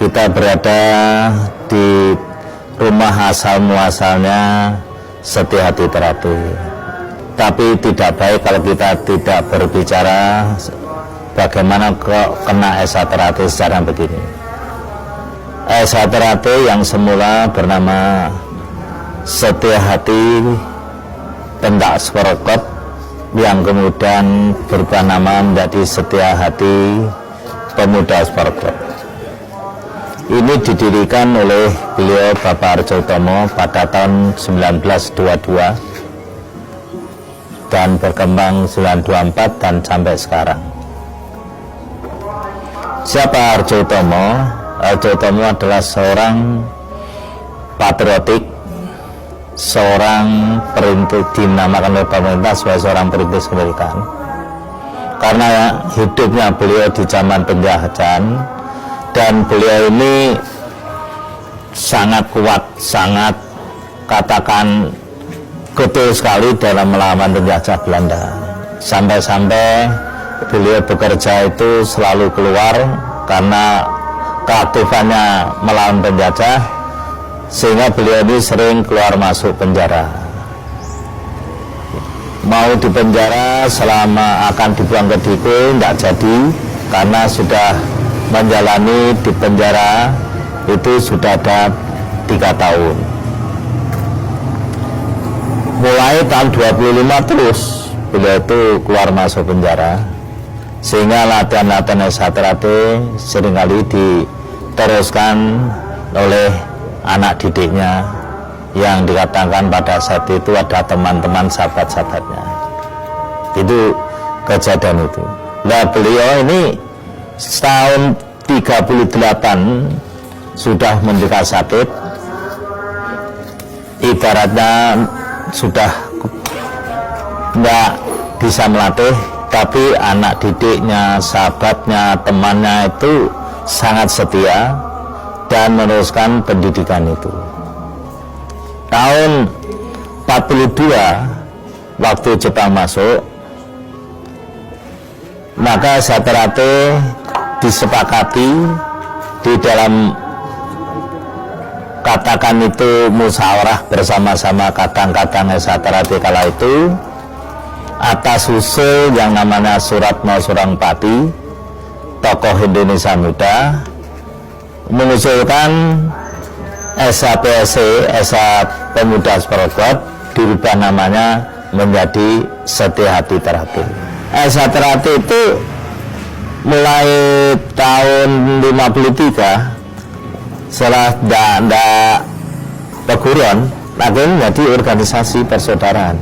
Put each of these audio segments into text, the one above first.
kita berada di rumah asal muasalnya Setia Hati Terapi. Tapi tidak baik kalau kita tidak berbicara bagaimana kok kena Esa Terapi secara begini. Esa Terapi yang semula bernama Setia Hati Pendak Sporokot, yang kemudian berubah nama menjadi Setia Hati Pemuda Sporokot. Ini didirikan oleh beliau Bapak Arjo Utomo pada tahun 1922 dan berkembang 1924 dan sampai sekarang. Siapa Arjo Utomo? Arjo Utomo adalah seorang patriotik, seorang perintis, dinamakan oleh pemerintah sebagai seorang perintis kemerdekaan. Karena hidupnya beliau di zaman penjajahan, dan beliau ini sangat kuat, sangat katakan betul sekali dalam melawan penjajah Belanda. Sampai-sampai beliau bekerja itu selalu keluar karena keaktifannya melawan penjajah, sehingga beliau ini sering keluar masuk penjara. Mau di penjara selama akan dibuang ke Diko tidak jadi, karena sudah menjalani di penjara itu sudah ada 3 tahun. Mulai tahun 25 terus beliau itu keluar masuk penjara, sehingga latihan-latihan Esa Terapi seringkali diteruskan oleh anak didiknya yang dikatakan pada saat itu ada teman-teman sahabat-sahabatnya. Itu kejadian itu. Nah, beliau ini setahun 38 sudah menderita sakit, ibaratnya sudah tidak bisa melatih, tapi anak didiknya, sahabatnya, temannya itu sangat setia dan meneruskan pendidikan itu. Tahun 42 waktu Jepang masuk, maka Esa Terapi disepakati di dalam, katakan itu musyawarah bersama-sama kadang-kadang Esa Terapi kala itu, atas usul yang namanya Suratmo Surangpati, tokoh Indonesia Muda, mengusulkan SAPSC, Esa Pemuda Sporokot, dirubah namanya menjadi Setia Hati Terapi. Esa Terapi itu mulai tahun 53 setelah tidak perguruan lagi menjadi organisasi persaudaraan.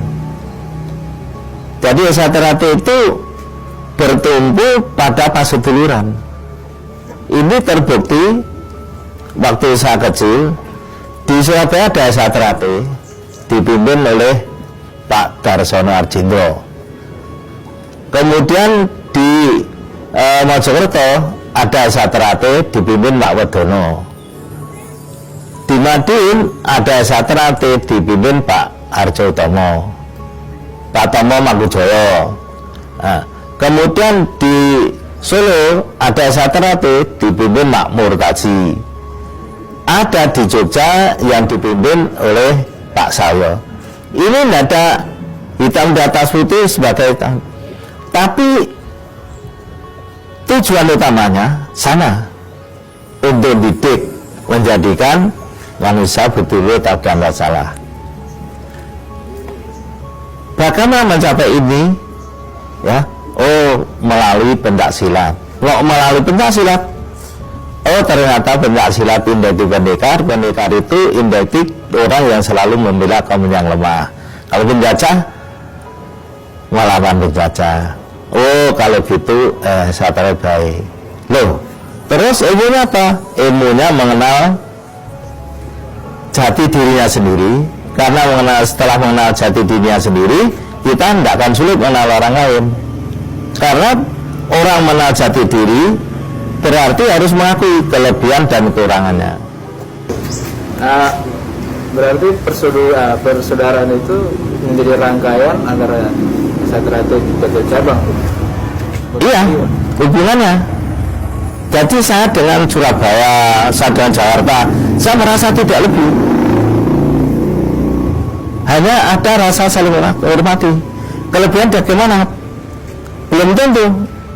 Jadi Esa Terapi itu bertumbuh pada paseduluran. Ini terbukti waktu saya kecil di Surabaya ada Esa Terapi dipimpin oleh Pak Darsono Arjindro. Kemudian di Mojokerto ada Esa Terapi dipimpin Pak Wedono. Di Madiun ada Esa Terapi dipimpin Pak Arjo Utomo, Pak Tomo Mangkujoyo. Nah, kemudian di Solo ada Esa Terapi dipimpin Pak Murtaji. Ada di Jogja yang dipimpin oleh Pak Sayo. Ini tidak ada hitam di atas putih sebagai hitam, tapi tujuan utamanya sana, untuk didik, menjadikan manusia betul-betul tak ada salah. Bagaimana mencapai ini? Ya, melalui pencaksilat. Kalau melalui pencaksilat, ternyata pencaksilat identik pendekar. Pendekar itu identik orang yang selalu membela kaum yang lemah. Kalau penjajah, melawan penjajah. Kalau gitu saya terbaik. Loh, terus ilmunya apa? Ilmunya mengenal jati dirinya sendiri. Karena setelah mengenal jati dirinya sendiri, kita tidak akan sulit mengenal orang lain. Karena orang mengenal jati diri berarti harus mengakui kelebihan dan kekurangannya. Berarti persaudaraan itu menjadi rangkaian antara Esa Terapi dan cabang. Iya, hubungannya. Jadi saya dengan Surabaya, saya dengan Jakarta, saya merasa tidak lebih. Hanya ada rasa saling menghormati. Kelebihan bagaimana? Belum tentu.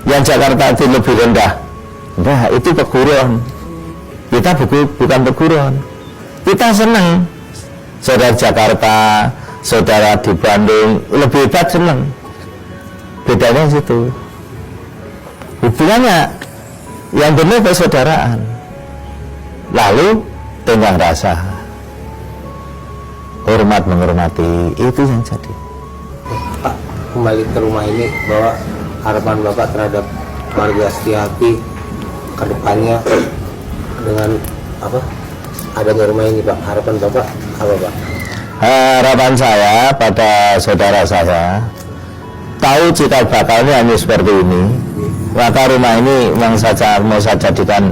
Yang Jakarta itu lebih rendah. Nah, itu peguruan. Kita bukan peguruan. Kita senang. Saudara Jakarta, saudara di Bandung lebih hebat, senang. Bedanya di situ. Hubungannya yang benar persaudaraan. Lalu tenggang rasa, hormat menghormati, itu yang jadi. Pak, kembali ke rumah ini, bahwa harapan Bapak terhadap warga Setiati ke depannya dengan apa? Adanya rumah ini, Pak. Harapan Bapak apa, Pak? Harapan saya pada saudara saya, tahu cikal bakalnya hanya seperti ini, maka rumah ini memang saja mau saya jadikan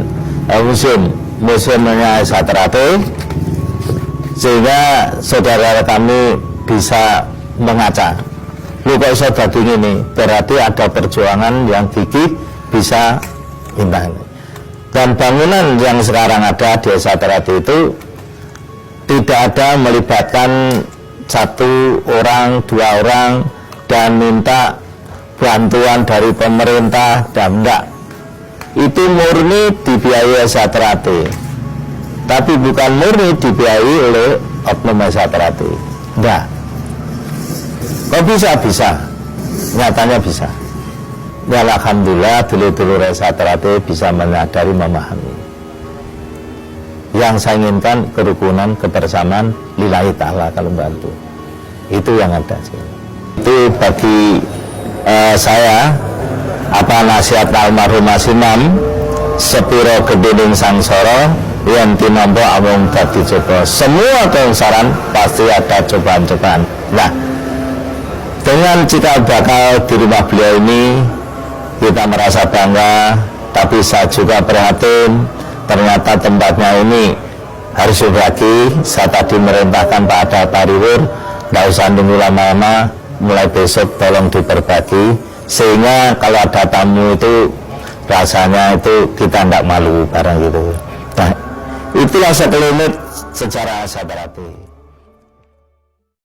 museumnya Satrate, sehingga saudara kami bisa mengaca. Lu kok bisa daging ini, berarti ada perjuangan yang gigih bisa indah. Dan bangunan yang sekarang ada di Satrate itu tidak ada melibatkan satu orang, dua orang dan minta bantuan dari pemerintah, dan enggak. Itu murni dibiayai Satrate, tapi bukan murni dibiayai oleh oknum Satrate. Enggak. Kok bisa? Nyatanya bisa. Ya alhamdulillah, dulur-dulur Satrate bisa menyadari, memahami. Yang saya inginkan kerukunan, kebersamaan, lillahi ta'ala kalau bantu. Itu yang ada sih. Itu bagi saya nasihat almarhum Mas Imam, sepiro gedhening sangsara yen tinampa amung dadi coba. Semua keungsaran pasti ada cobaan-cobaan. Nah, dengan cikal bakal di rumah beliau ini kita merasa bangga, tapi saya juga prihatin ternyata tempatnya ini harus dibagi. Saya tadi merintahkan Pak Ada Pariwur, nggak usah nunggu lama-lama, mulai besok tolong diperbagi, sehingga kalau ada tamu itu rasanya itu kita tidak malu barang gitu. Nah, itulah sekelumit sejarah Satrate.